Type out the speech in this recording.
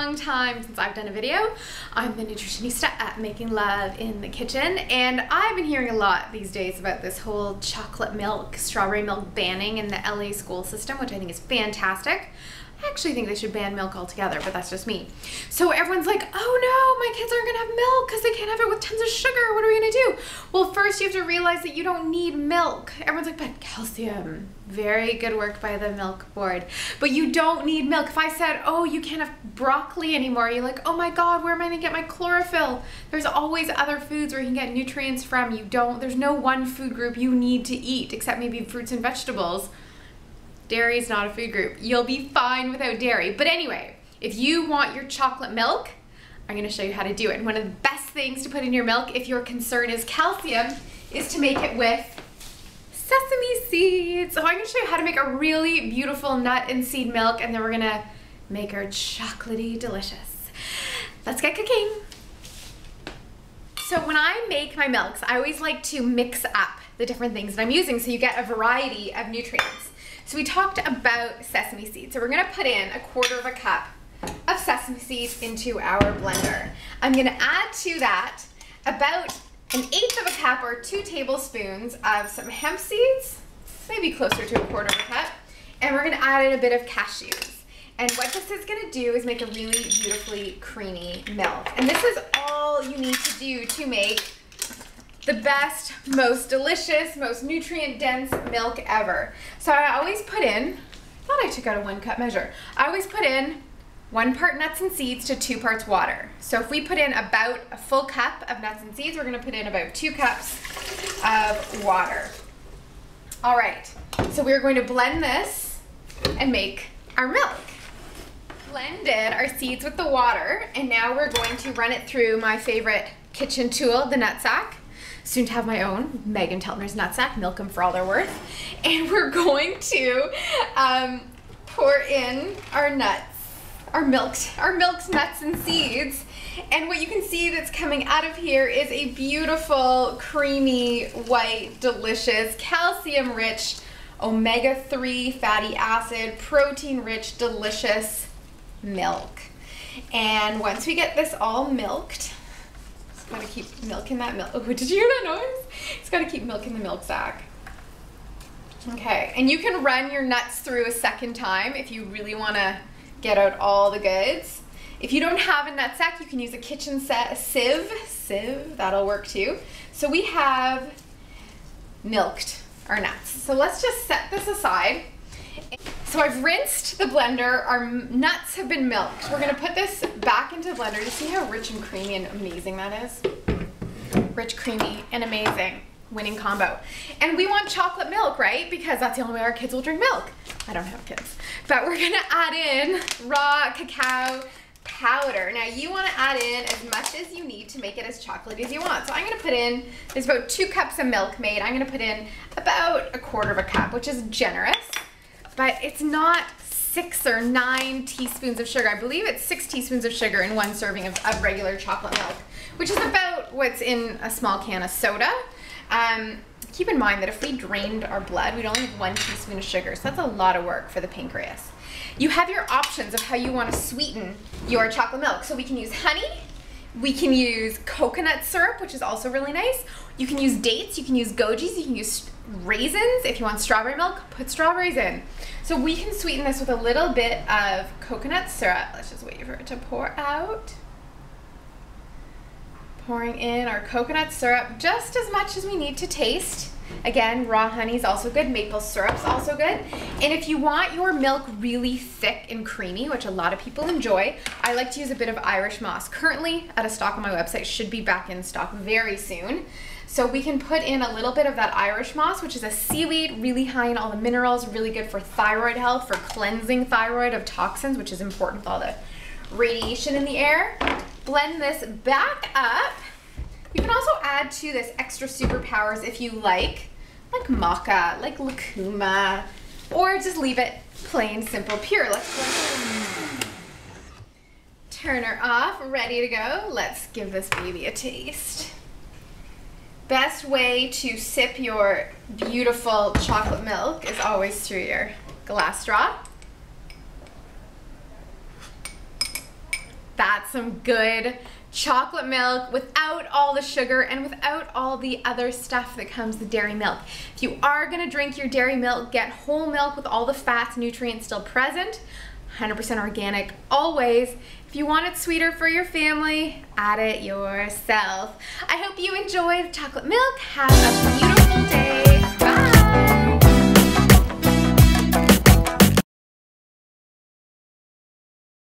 long time since I've done a video. I'm the nutritionista at Making Love in the Kitchen, and I've been hearing a lot these days about this whole chocolate milk, strawberry milk banning in the LA school system, which I think is fantastic. I actually think they should ban milk altogether, but that's just me. So everyone's like, oh no, my kids aren't gonna have milk because they can't have it with tons of sugar. What are we gonna do? Well, first you have to realize that you don't need milk. Everyone's like, but calcium. Very good work by the milk board. But you don't need milk. If I said, oh, you can't have broccoli anymore, you're like, oh my God, where am I gonna get my chlorophyll? There's always other foods where you can get nutrients from. There's no one food group you need to eat except maybe fruits and vegetables. Dairy is not a food group. You'll be fine without dairy. But anyway, if you want your chocolate milk, I'm gonna show you how to do it. And one of the best things to put in your milk, if your concern is calcium, is to make it with sesame seeds. So I'm gonna show you how to make a really beautiful nut and seed milk, and then we're gonna make our chocolatey delicious. Let's get cooking. So when I make my milks, I always like to mix up the different things that I'm using so you get a variety of nutrients. So we talked about sesame seeds. So we're gonna put in 1/4 cup of sesame seeds into our blender. I'm gonna add to that about 1/8 cup or 2 tablespoons of some hemp seeds, maybe closer to 1/4 cup, and we're gonna add in a bit of cashews. And what this is gonna do is make a really beautifully creamy milk. And this is all you need to do to make the best, most delicious, most nutrient-dense milk ever. So I always put in, I thought I took out a 1 cup measure. I always put in 1 part nuts and seeds to 2 parts water. So if we put in about a full cup of nuts and seeds, we're gonna put in about 2 cups of water. All right, so we're going to blend this and make our milk. Blended our seeds with the water, and now we're going to run it through my favorite kitchen tool, the nutsack. Soon to have my own Megan Teltner's nutsack, milk them for all they're worth. And we're going to pour in our nuts, our milks, nuts and seeds. And what you can see that's coming out of here is a beautiful, creamy, white, delicious, calcium-rich, omega-3 fatty acid, protein-rich, delicious milk. And once we get this all milked, gotta keep milking that milk. Oh, did you hear that noise? It's gotta keep milking the milk sack. Okay, and you can run your nuts through a second time if you really wanna get out all the goods. If you don't have a nut sack, you can use a kitchen sieve, that'll work too. So we have milked our nuts. So let's just set this aside. So I've rinsed the blender, our nuts have been milked. We're gonna put this back into the blender to see how rich and creamy and amazing that is. Rich, creamy, and amazing. Winning combo. And we want chocolate milk, right? Because that's the only way our kids will drink milk. I don't have kids. But we're gonna add in raw cacao powder. Now you wanna add in as much as you need to make it as chocolatey as you want. So I'm gonna put in, there's about 2 cups of milk made. I'm gonna put in about 1/4 cup, which is generous. But it's not 6 or 9 teaspoons of sugar. I believe it's 6 teaspoons of sugar in 1 serving of regular chocolate milk, which is about what's in a small can of soda. Keep in mind that if we drained our blood, we'd only have 1 teaspoon of sugar, so that's a lot of work for the pancreas. You have your options of how you want to sweeten your chocolate milk. So we can use honey, we can use coconut syrup, which is also really nice. You can use dates, you can use gojis, you can use raisins. If you want strawberry milk, put strawberries in. So we can sweeten this with a little bit of coconut syrup. Let's just wait for it to pour out. Pouring in our coconut syrup, just as much as we need to taste. Again, raw honey is also good, maple syrup's also good. And if you want your milk really thick and creamy, which a lot of people enjoy, I like to use a bit of Irish moss. Currently out of stock on my website, should be back in stock very soon. So we can put in a little bit of that Irish moss, which is a seaweed, really high in all the minerals, really good for thyroid health, for cleansing thyroid of toxins, which is important with all the radiation in the air. Blend this back up. You can also add to this extra superpowers if you like maca, like lucuma, or just leave it plain, simple, pure. Let's turn her off, ready to go. Let's give this baby a taste. Best way to sip your beautiful chocolate milk is always through your glass straw. That's some good chocolate milk without all the sugar and without all the other stuff that comes with dairy milk. If you are gonna drink your dairy milk, get whole milk with all the fats, nutrients still present, 100% organic always. If you want it sweeter for your family, add it yourself. I hope you enjoyed chocolate milk. Have a beautiful day.